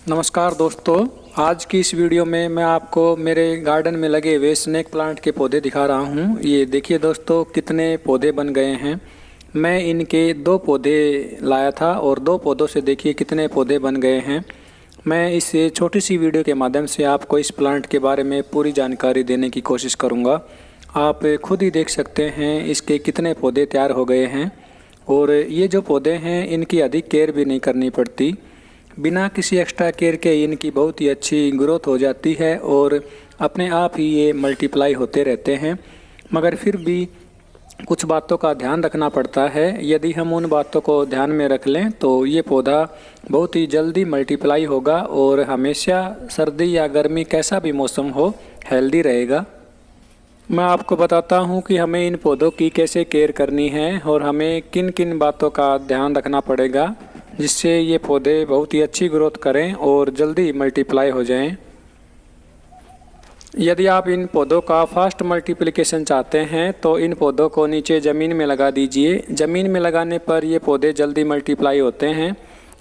नमस्कार दोस्तों, आज की इस वीडियो में मैं आपको मेरे गार्डन में लगे हुए स्नेक प्लांट के पौधे दिखा रहा हूं। ये देखिए दोस्तों, कितने पौधे बन गए हैं। मैं इनके 2 पौधे लाया था और 2 पौधों से देखिए कितने पौधे बन गए हैं। मैं इस छोटी सी वीडियो के माध्यम से आपको इस प्लांट के बारे में पूरी जानकारी देने की कोशिश करूँगा। आप खुद ही देख सकते हैं इसके कितने पौधे तैयार हो गए हैं। और ये जो पौधे हैं इनकी अधिक केयर भी नहीं करनी पड़ती। बिना किसी एक्स्ट्रा केयर के इनकी बहुत ही अच्छी ग्रोथ हो जाती है और अपने आप ही ये मल्टीप्लाई होते रहते हैं। मगर फिर भी कुछ बातों का ध्यान रखना पड़ता है। यदि हम उन बातों को ध्यान में रख लें तो ये पौधा बहुत ही जल्दी मल्टीप्लाई होगा और हमेशा सर्दी या गर्मी कैसा भी मौसम हो हेल्दी रहेगा। मैं आपको बताता हूँ कि हमें इन पौधों की कैसे केयर करनी है और हमें किन किन बातों का ध्यान रखना पड़ेगा जिससे ये पौधे बहुत ही अच्छी ग्रोथ करें और जल्दी मल्टीप्लाई हो जाएं। यदि आप इन पौधों का फास्ट मल्टीप्लिकेशन चाहते हैं तो इन पौधों को नीचे ज़मीन में लगा दीजिए। ज़मीन में लगाने पर ये पौधे जल्दी मल्टीप्लाई होते हैं।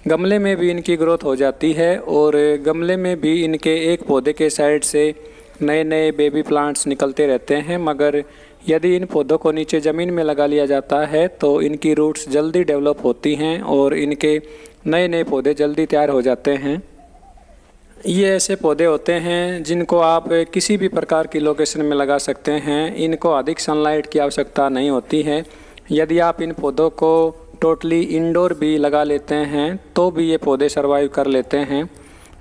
गमले में भी इनकी ग्रोथ हो जाती है और गमले में भी इनके एक पौधे के साइड से नए नए बेबी प्लांट्स निकलते रहते हैं। मगर यदि इन पौधों को नीचे ज़मीन में लगा लिया जाता है तो इनकी रूट्स जल्दी डेवलप होती हैं और इनके नए नए पौधे जल्दी तैयार हो जाते हैं। ये ऐसे पौधे होते हैं जिनको आप किसी भी प्रकार की लोकेशन में लगा सकते हैं। इनको अधिक सनलाइट की आवश्यकता नहीं होती है। यदि आप इन पौधों को टोटली इंडोर भी लगा लेते हैं तो भी ये पौधे सर्वाइव कर लेते हैं।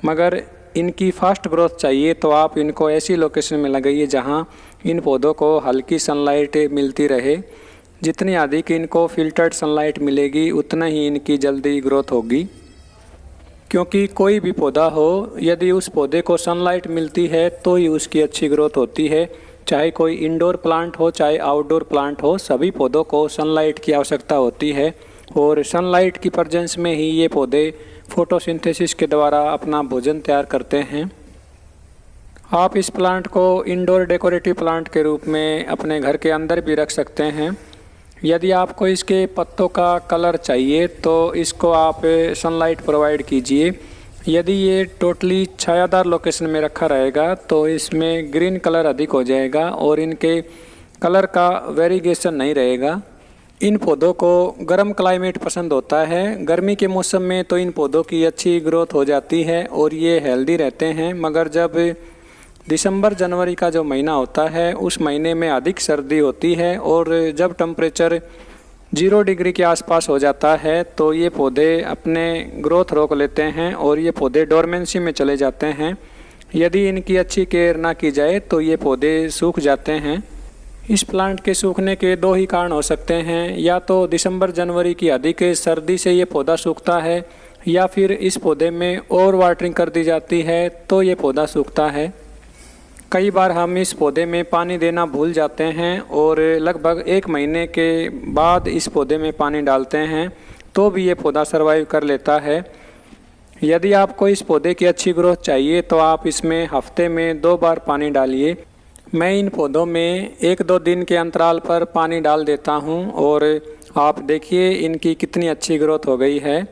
मगर इनकी फास्ट ग्रोथ चाहिए तो आप इनको ऐसी लोकेशन में लगाइए जहां इन पौधों को हल्की सनलाइट मिलती रहे। जितनी अधिक इनको फिल्टर्ड सनलाइट मिलेगी उतना ही इनकी जल्दी ग्रोथ होगी। क्योंकि कोई भी पौधा हो, यदि उस पौधे को सनलाइट मिलती है तो ही उसकी अच्छी ग्रोथ होती है। चाहे कोई इंडोर प्लांट हो चाहे आउटडोर प्लांट हो, सभी पौधों को सनलाइट की आवश्यकता होती है और सनलाइट की प्रेजेंस में ही ये पौधे फोटोसिंथेसिस के द्वारा अपना भोजन तैयार करते हैं। आप इस प्लांट को इंडोर डेकोरेटिव प्लांट के रूप में अपने घर के अंदर भी रख सकते हैं। यदि आपको इसके पत्तों का कलर चाहिए तो इसको आप सनलाइट प्रोवाइड कीजिए। यदि ये टोटली छायादार लोकेशन में रखा रहेगा तो इसमें ग्रीन कलर अधिक हो जाएगा और इनके कलर का वेरिएशन नहीं रहेगा। इन पौधों को गर्म क्लाइमेट पसंद होता है। गर्मी के मौसम में तो इन पौधों की अच्छी ग्रोथ हो जाती है और ये हेल्दी रहते हैं। मगर जब दिसंबर जनवरी का जो महीना होता है उस महीने में अधिक सर्दी होती है और जब टेम्परेचर 0 डिग्री के आसपास हो जाता है तो ये पौधे अपने ग्रोथ रोक लेते हैं और ये पौधे डोरमेंसी में चले जाते हैं। यदि इनकी अच्छी केयर ना की जाए तो ये पौधे सूख जाते हैं। इस प्लांट के सूखने के 2 ही कारण हो सकते हैं। या तो दिसंबर जनवरी की अधिक सर्दी से ये पौधा सूखता है या फिर इस पौधे में ओवर वाटरिंग कर दी जाती है तो ये पौधा सूखता है। कई बार हम इस पौधे में पानी देना भूल जाते हैं और लगभग 1 महीने के बाद इस पौधे में पानी डालते हैं तो भी ये पौधा सर्वाइव कर लेता है। यदि आपको इस पौधे की अच्छी ग्रोथ चाहिए तो आप इसमें हफ्ते में 2 बार पानी डालिए। मैं इन पौधों में 1-2 दिन के अंतराल पर पानी डाल देता हूं और आप देखिए इनकी कितनी अच्छी ग्रोथ हो गई है।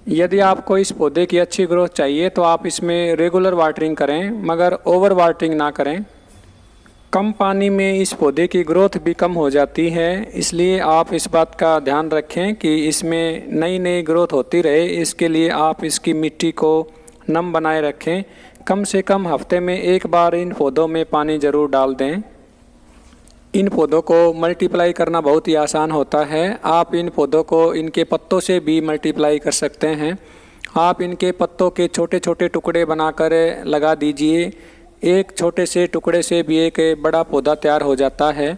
यदि आपको इस पौधे की अच्छी ग्रोथ चाहिए तो आप इसमें रेगुलर वाटरिंग करें मगर ओवर वाटरिंग ना करें। कम पानी में इस पौधे की ग्रोथ भी कम हो जाती है, इसलिए आप इस बात का ध्यान रखें कि इसमें नई नई ग्रोथ होती रहे। इसके लिए आप इसकी मिट्टी को नम बनाए रखें। कम से कम हफ्ते में 1 बार इन पौधों में पानी ज़रूर डाल दें। इन पौधों को मल्टीप्लाई करना बहुत ही आसान होता है। आप इन पौधों को इनके पत्तों से भी मल्टीप्लाई कर सकते हैं। आप इनके पत्तों के छोटे छोटे टुकड़े बनाकर लगा दीजिए। एक छोटे से टुकड़े से भी एक बड़ा पौधा तैयार हो जाता है।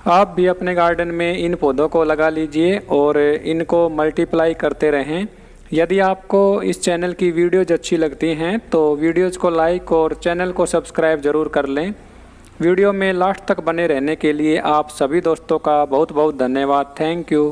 आप भी अपने गार्डन में इन पौधों को लगा लीजिए और इनको मल्टीप्लाई करते रहें। यदि आपको इस चैनल की वीडियोज़ अच्छी लगती हैं तो वीडियोज़ को लाइक और चैनल को सब्सक्राइब ज़रूर कर लें। वीडियो में लास्ट तक बने रहने के लिए आप सभी दोस्तों का बहुत बहुत धन्यवाद। Thank you.